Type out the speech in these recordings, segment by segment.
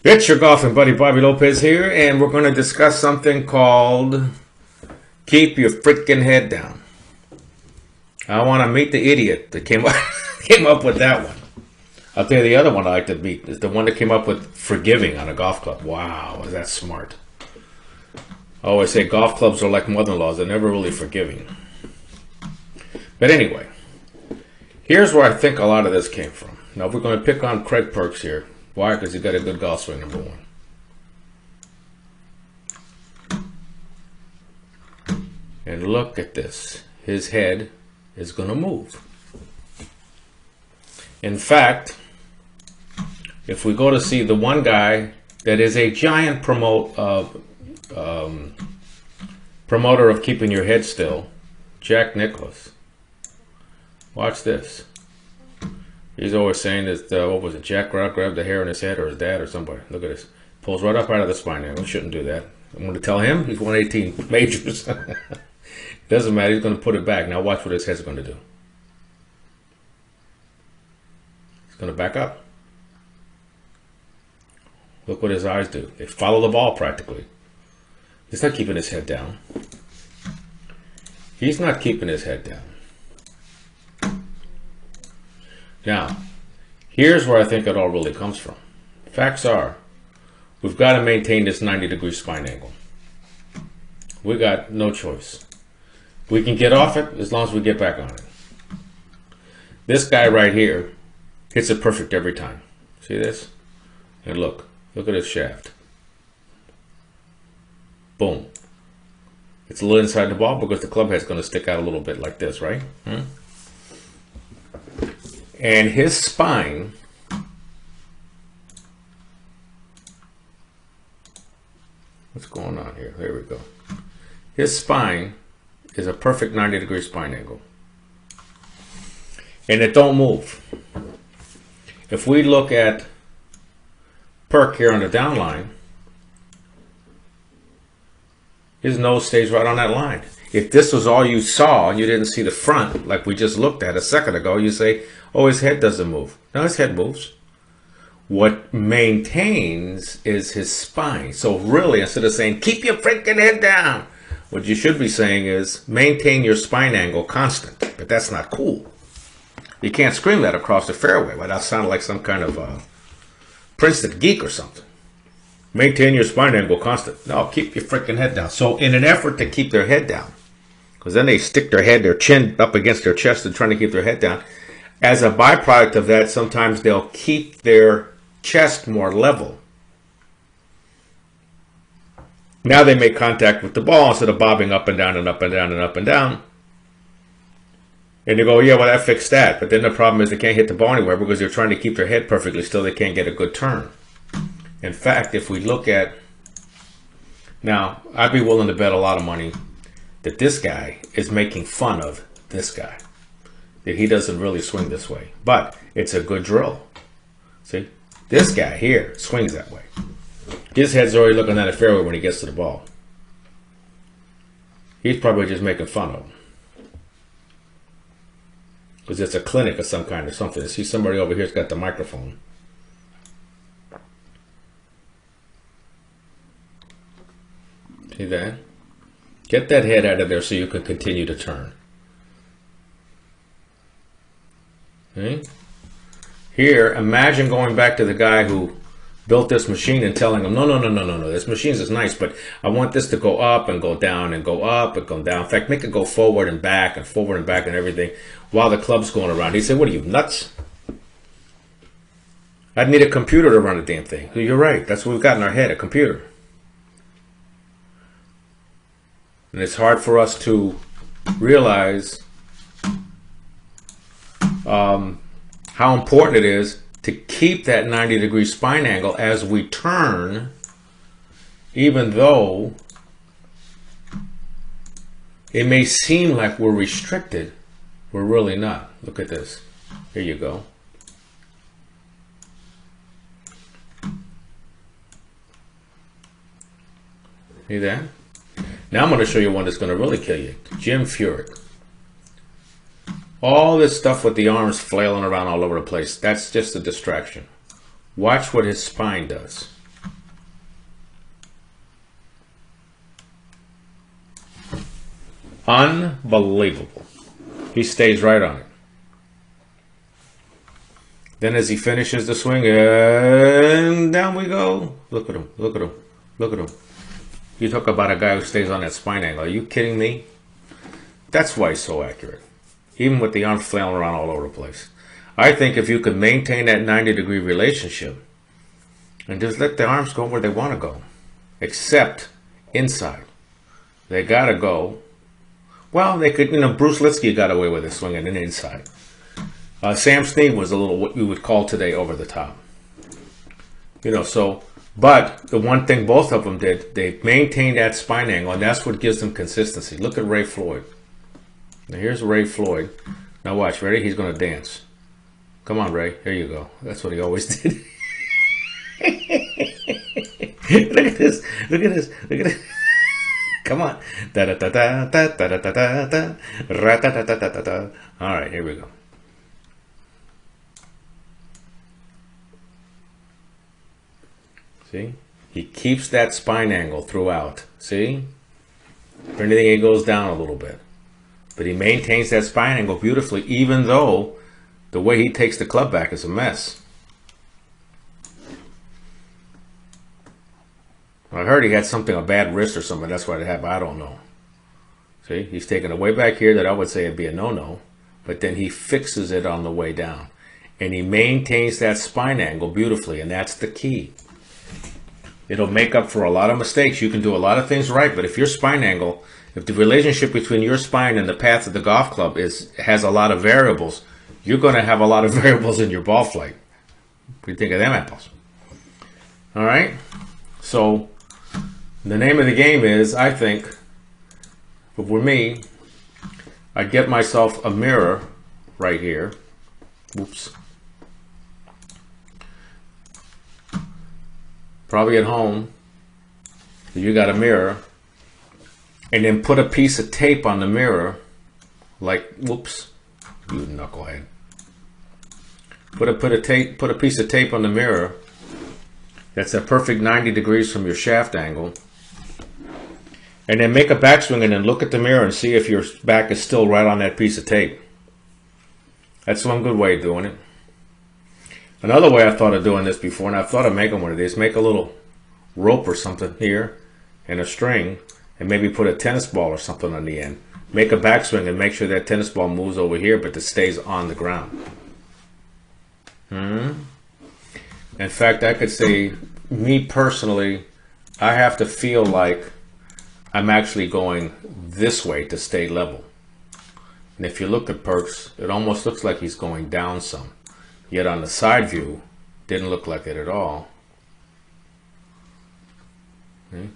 It's your golfing buddy Bobby Lopez here, and we're going to discuss something called keep your freaking head down. I want to meet the idiot that came up with that one. I'll tell you the other one I like to meet is the one that came up with forgiving on a golf club. Wow, is that smart. I always say golf clubs are like mother-in-laws. They're never really forgiving. But anyway, here's where I think a lot of this came from. Now, we're going to pick on Craig Perks here. Why? Because he's got a good golf swing, number one. And look at this. His head is going to move. In fact, if we go to see the one guy that is a giant promoter of keeping your head still, Jack Nicklaus. Watch this. He's always saying that, what was it, Jack grabbed the hair in his head, or his dad or somebody. Look at this. Pulls right up out of the spine angle. Shouldn't do that. I'm going to tell him he's won 18 majors. Doesn't matter. He's going to put it back. Now watch what his head's going to do. He's going to back up. Look what his eyes do. They follow the ball practically. He's not keeping his head down. He's not keeping his head down. Now, here's where I think it all really comes from. Facts are, we've got to maintain this 90-degree spine angle. We got no choice. We can get off it as long as we get back on it. This guy right here hits it perfect every time. See this? And look at his shaft. Boom. It's a little inside the ball because the club head's going to stick out a little bit like this, right? And his spine what's going on here? There we go. His spine is a perfect 90-degree spine angle. And it don't move. If we look at Perk here on the down line, his nose stays right on that line. If this was all you saw and you didn't see the front, like we just looked at a second ago, you say, oh, his head doesn't move. No, his head moves. What maintains is his spine. So really, instead of saying, keep your freaking head down, what you should be saying is, maintain your spine angle constant. But that's not cool. You can't scream that across the fairway without sounding like some kind of Princeton geek or something. Maintain your spine angle constant. No, keep your freaking head down. So in an effort to keep their head down, because then they stick their chin up against their chest and trying to keep their head down. As a byproduct of that, sometimes they'll keep their chest more level. Now they make contact with the ball instead of bobbing up and down and up and down and up and down. And they go, yeah, well, that fixed that. But then the problem is they can't hit the ball anywhere because they're trying to keep their head perfectly still. They can't get a good turn. In fact, if we look at, now, I'd be willing to bet a lot of money that this guy is making fun of this guy. That he doesn't really swing this way. But it's a good drill. See? This guy here swings that way. His head's already looking at the fairway when he gets to the ball. He's probably just making fun of him. Because it's a clinic of some kind or something. See, somebody over here's got the microphone. See that? Get that head out of there so you can continue to turn. Okay? Here, imagine going back to the guy who built this machine and telling him, no, this machine is nice, but I want this to go up and go down and go up and go down. In fact, make it go forward and back and everything while the club's going around. He said, what are you, nuts? I'd need a computer to run the damn thing. You're right. That's what we've got in our head, a computer. And it's hard for us to realize how important it is to keep that 90-degree spine angle as we turn, even though it may seem like we're restricted, we're really not. Look at this. Here you go. See that? Now I'm going to show you one that's going to really kill you. Jim Furyk. All this stuff with the arms flailing around all over the place, that's just a distraction. Watch what his spine does. Unbelievable. He stays right on it. Then as he finishes the swing, and down we go. Look at him, look at him, look at him. You talk about a guy who stays on that spine angle. Are you kidding me? That's why he's so accurate. Even with the arms flailing around all over the place. I think if you could maintain that 90-degree relationship and just let the arms go where they want to go, except inside. They got to go. Well, they could, Bruce Litsky got away with it swinging an inside. Sam Snead was a little, what you would call today, over the top. But the one thing both of them did, they maintained that spine angle, and that's what gives them consistency. Look at Ray Floyd. Now here's Ray Floyd. Now watch, ready? He's going to dance. Come on, Ray. Here you go. That's what he always did. Look at this. Look at this. Look at this. Come on. Da da da da da da da da da da da da da da da. All right, here we go. See? He keeps that spine angle throughout. See? If anything, it goes down a little bit. But he maintains that spine angle beautifully, even though the way he takes the club back is a mess. I heard he had something, a bad wrist or something. That's why it happened. I don't know. See? He's taking it way back here that I would say it'd be a no-no. But then he fixes it on the way down. And he maintains that spine angle beautifully, and that's the key. It'll make up for a lot of mistakes. You can do a lot of things right, but if your spine angle, if the relationship between your spine and the path of the golf club has a lot of variables, you're going to have a lot of variables in your ball flight. What do you think of them apples? All right. So the name of the game is, I think, for me, I'd get myself a mirror right here. Oops. Probably at home, you got a mirror, and then put a piece of tape on the mirror, like, whoops, you knucklehead. Put a piece of tape on the mirror that's a perfect 90 degrees from your shaft angle, and then make a backswing and then look at the mirror and see if your back is still right on that piece of tape. That's one good way of doing it. Another way I thought of doing this before, and I've thought of making one of these, make a little rope or something here and a string, and maybe put a tennis ball or something on the end. Make a backswing and make sure that tennis ball moves over here, but it stays on the ground. In fact, I could say, me personally, I have to feel like I'm actually going this way to stay level. And if you look at Perks, it almost looks like he's going down some. Yet on the side view, didn't look like it at all. Okay.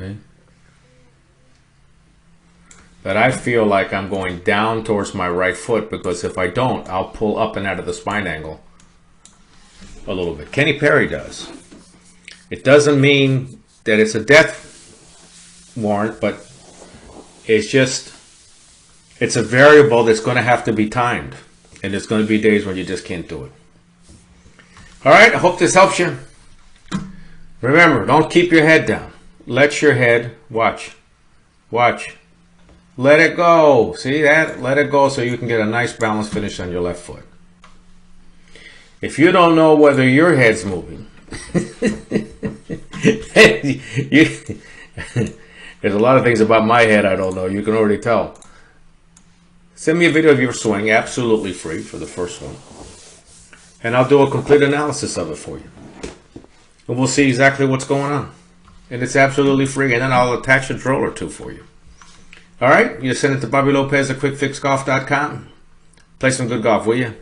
Okay. But I feel like I'm going down towards my right foot, because if I don't, I'll pull up and out of the spine angle a little bit. Kenny Perry does. It doesn't mean that it's a death warrant, but it's just, it's a variable that's going to have to be timed. And there's going to be days when you just can't do it. All right, I hope this helps you. Remember, don't keep your head down. Let your head, watch, let it go. See that? Let it go so you can get a nice balanced finish on your left foot. If you don't know whether your head's moving, there's a lot of things about my head I don't know. You can already tell. Send me a video of your swing, absolutely free for the first one. And I'll do a complete analysis of it for you. And we'll see exactly what's going on. And it's absolutely free. And then I'll attach a drill or two for you. All right? You send it to Bobby Lopez at QuickFixGolf.com. Play some good golf, will you?